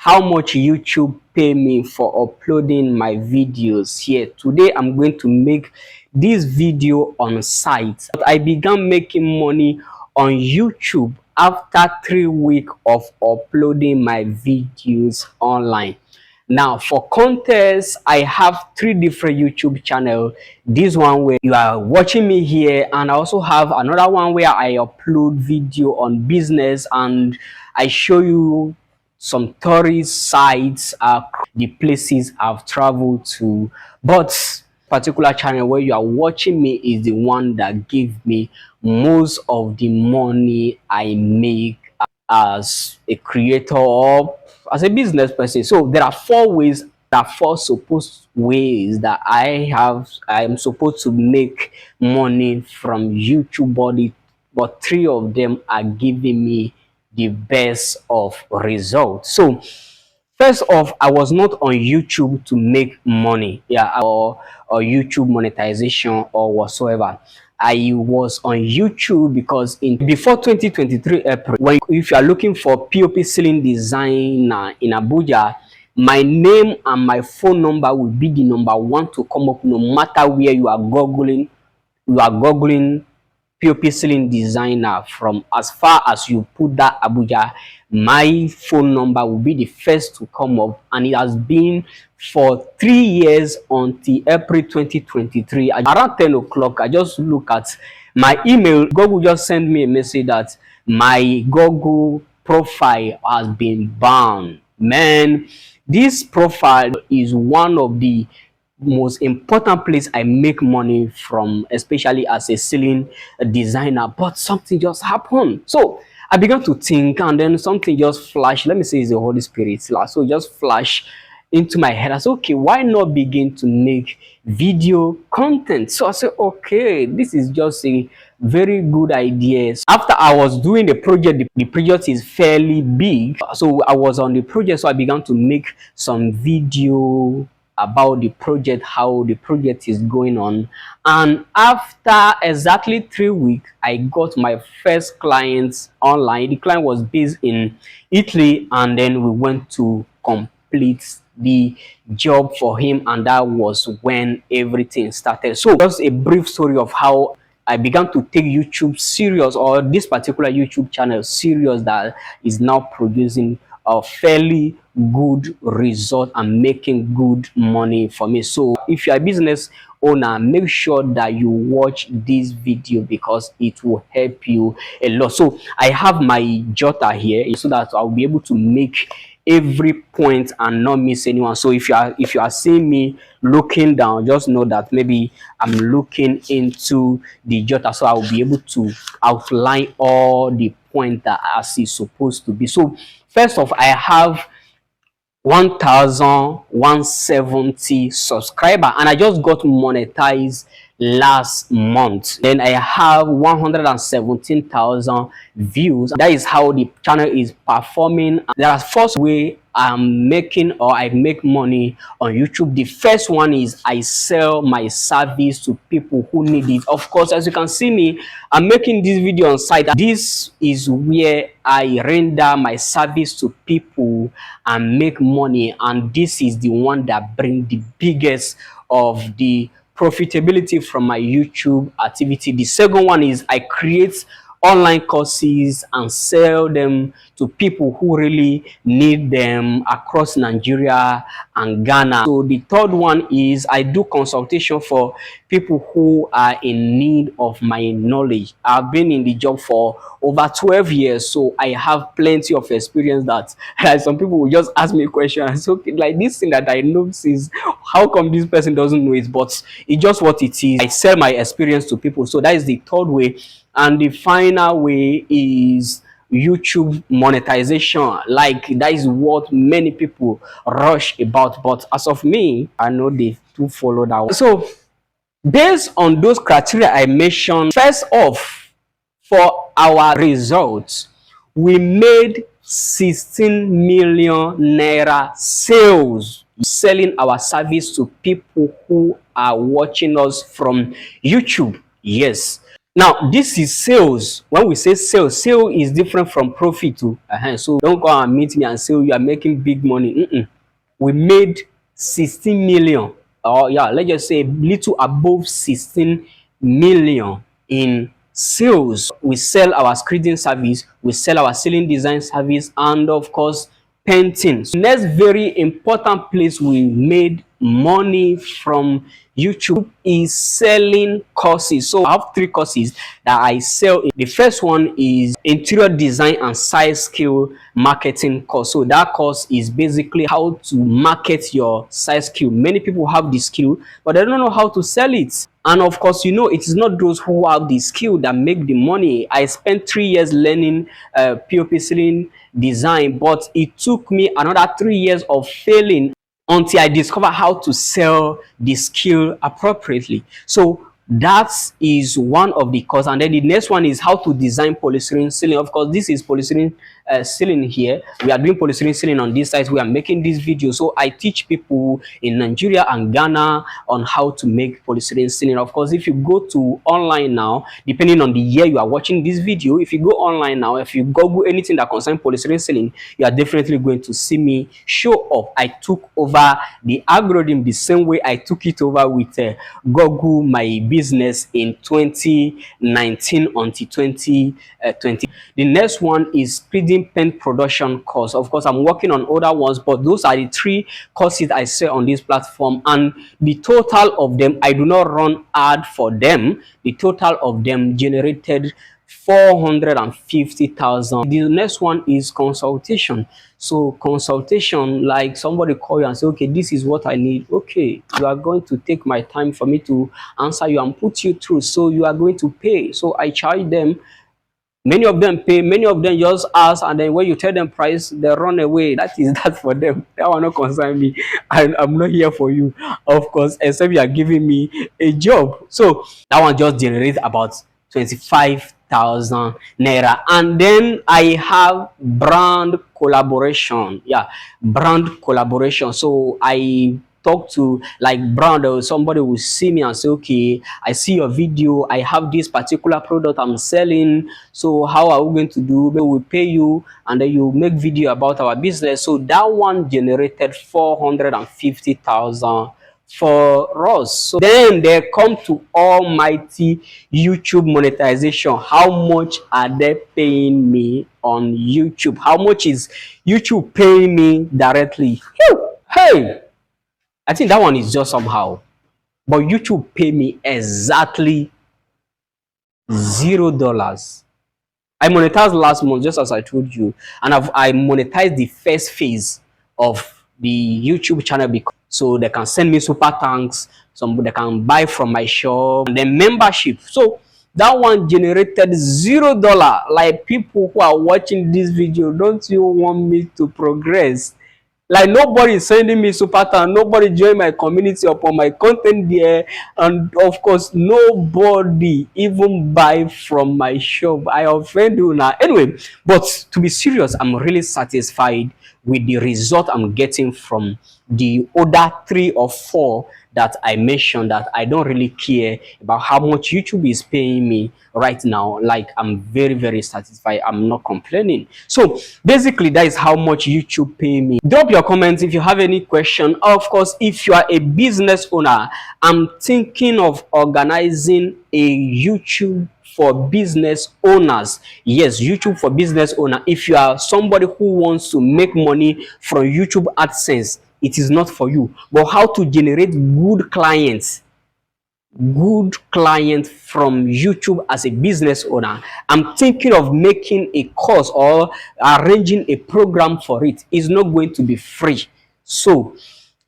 how much YouTube pay me for uploading my videos here. Today I'm going to make this video on site. I began making money on YouTube after 3 weeks of uploading my videos online. Now for context, I have 3 different YouTube channels. This one where you are watching me here, and I also have another one where I upload video on business and I show you some tourist sites, the places I've traveled to. But particular channel where you are watching me is the one that gives me most of the money I make as a creator or as a business person. So there are 4 ways, there are 4 supposed ways that I am supposed to make money from YouTube body, but 3 of them are giving me the best of results. So first off, I was not on YouTube to make money, or YouTube monetization or whatsoever. I was on YouTube because before 2023 April, when if you are looking for POP ceiling designer in Abuja, my name and my phone number will be the number one to come up, no matter where you are googling. You are googling POP ceiling designer, from as far as you put that Abuja, my phone number will be the first to come up, and it has been for 3 years until April 2023. Around 10 o'clock, I just look at my email. Google just sent me a message that my Google profile has been banned. Man, this profile is one of the most important place I make money from, especially as a ceiling designer. But something just happened. So I began to think, and then something just flashed. Let me say it's the Holy Spirit. So it just flashed into my head. I said, okay, why not begin to make video content? So I said, okay, this is just a very good idea. After I was doing the project, the project is fairly big. So I was on the project, so I began to make some video about the project, how the project is going on. And after exactly 3 weeks, I got my first clients online. The client was based in Italy, and then we went to complete the job for him, and that was when everything started. So just a brief story of how I began to take YouTube serious, or this particular YouTube channel serious, that is now producing a fairly good result and making good money for me. So if you're a business owner, make sure that you watch this video because it will help you a lot. So I have my jotter here so that I'll be able to make every point and not miss anyone. So if you are seeing me looking down, just know that maybe I'm looking into the jotter, so I'll be able to outline all the points that as is supposed to be. So first off, I have 1170 subscriber, and I just got monetized last month. Then I have 117,000 views. That is how the channel is performing. There are 4 ways I'm making, or I make money on YouTube. The first one is I sell my service to people who need it. Of course, as you can see me, I'm making this video on site. This is where I render my service to people and make money, and this is the one that brings the biggest of the profitability from my YouTube activity. The second one is I create online courses and sell them to people who really need them across Nigeria and Ghana. So the third one is I do consultation for people who are in need of my knowledge. I've been in the job for over 12 years, so I have plenty of experience that some people will just ask me a question. So okay, like this thing that I notice is, how come this person doesn't know it? But it's just what it is. I sell my experience to people. So that is the third way. And the final way is YouTube monetization. Like that is what many people rush about, but as of me, I know they do follow that one. So based on those criteria I mentioned, first off, for our results, we made 16 million naira sales selling our service to people who are watching us from YouTube. Yes. Now, this is sales. When we say sales, sale is different from profit too. So don't go and meet me and say you are making big money. We made 16 million, or yeah, let's just say a little above 16 million in sales. We sell our screening service, we sell our ceiling design service, and of course painting. So next very important place we made money from YouTube is selling courses. So I have 3 courses that I sell. The first one is interior design and size skill marketing course. So that course is basically how to market your size skill. Many people have the skill, but they don't know how to sell it. And of course, you know, it is not those who have the skill that make the money. I spent 3 years learning POP ceiling design, but it took me another 3 years of failing until I discovered how to sell the skill appropriately. So that is one of the course, and then the next one is how to design polystyrene ceiling. Of course, this is polystyrene ceiling here. We are doing polystyrene ceiling on this side. We are making this video, so I teach people in Nigeria and Ghana on how to make polystyrene ceiling. Of course, if you go to online now, depending on the year you are watching this video, if you go online now, if you Google anything that concerns polystyrene ceiling, you are definitely going to see me show up. I took over the algorithm the same way I took it over with Google My Business in 2019 until 2020. The next one is speeding pen production course. Of course, I'm working on other ones, but those are the 3 courses I sell on this platform, and the total of them, I do not run ad for them. The total of them generated 450,000. The next one is consultation. So consultation, like somebody call you and say, okay, this is what I need. Okay, you are going to take my time for me to answer you and put you through, so you are going to pay. So I charge them. Many of them pay, many of them just ask, and then when you tell them price, they run away. That is that for them. That will not concern me. I'm not here for you, of course, except you are giving me a job. So that one just generates about 25,000 naira. And then I have brand collaboration. Yeah, brand collaboration. So I talk to like brand, or somebody will see me and say, okay, I see your video, I have this particular product I'm selling, so how are we going to do? We will pay you, and then you make video about our business. So that one generated 450,000 for us. So then they come to almighty YouTube monetization. How much are they paying me on YouTube? How much is YouTube paying me directly? Hey, I think that one is just somehow, but YouTube pay me exactly $0. I monetized last month, just as I told you, and I monetized the first phase of the YouTube channel, because so they can send me super thanks, they can buy from my shop, and then membership. So that one generated $0. Like, people who are watching this video, don't you want me to progress? Like, nobody is sending me super thanks, nobody join my community upon my content there, and of course nobody even buy from my shop. I offend you now. Anyway, but to be serious, I'm really satisfied with the result I'm getting from the other 3 or 4 that I mentioned, that I don't really care about how much YouTube is paying me right now. Like, I'm very, very satisfied. I'm not complaining. So basically, that is how much YouTube pay me. Drop your comments if you have any question. Of course, if you are a business owner, I'm thinking of organizing a YouTube for business owners. Yes, YouTube for business owner. If you are somebody who wants to make money from YouTube AdSense, it is not for you. But how to generate good clients from YouTube as a business owner, I'm thinking of making a course or arranging a program for it. It's not going to be free. So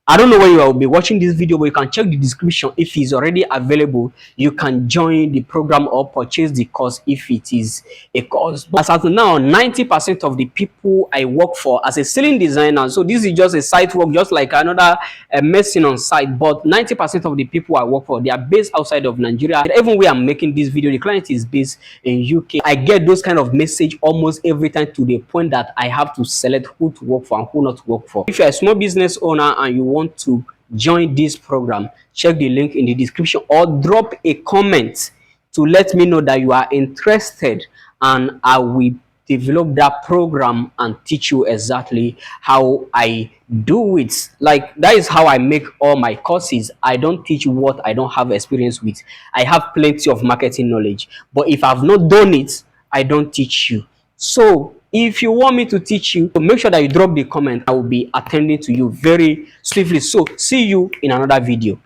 I don't know when you will be watching this video, but you can check the description. If it's already available, you can join the program or purchase the course if it is a course. But as of now, 90% of the people I work for as a ceiling designer, so this is just a site work, just like another medicine on site, but 90% of the people I work for, they are based outside of Nigeria. And even where I'm making this video, the client is based in UK. I get those kind of message almost every time, to the point that I have to select who to work for and who not to work for. If you're a small business owner and you want to join this program, check the link in the description or drop a comment to let me know that you are interested, and I will develop that program and teach you exactly how I do it. Like, that is how I make all my courses. I don't teach what I don't have experience with. I have plenty of marketing knowledge, but if I've not done it, I don't teach you. So if you want me to teach you, make sure that you drop the comment. I will be attending to you very swiftly. So see you in another video.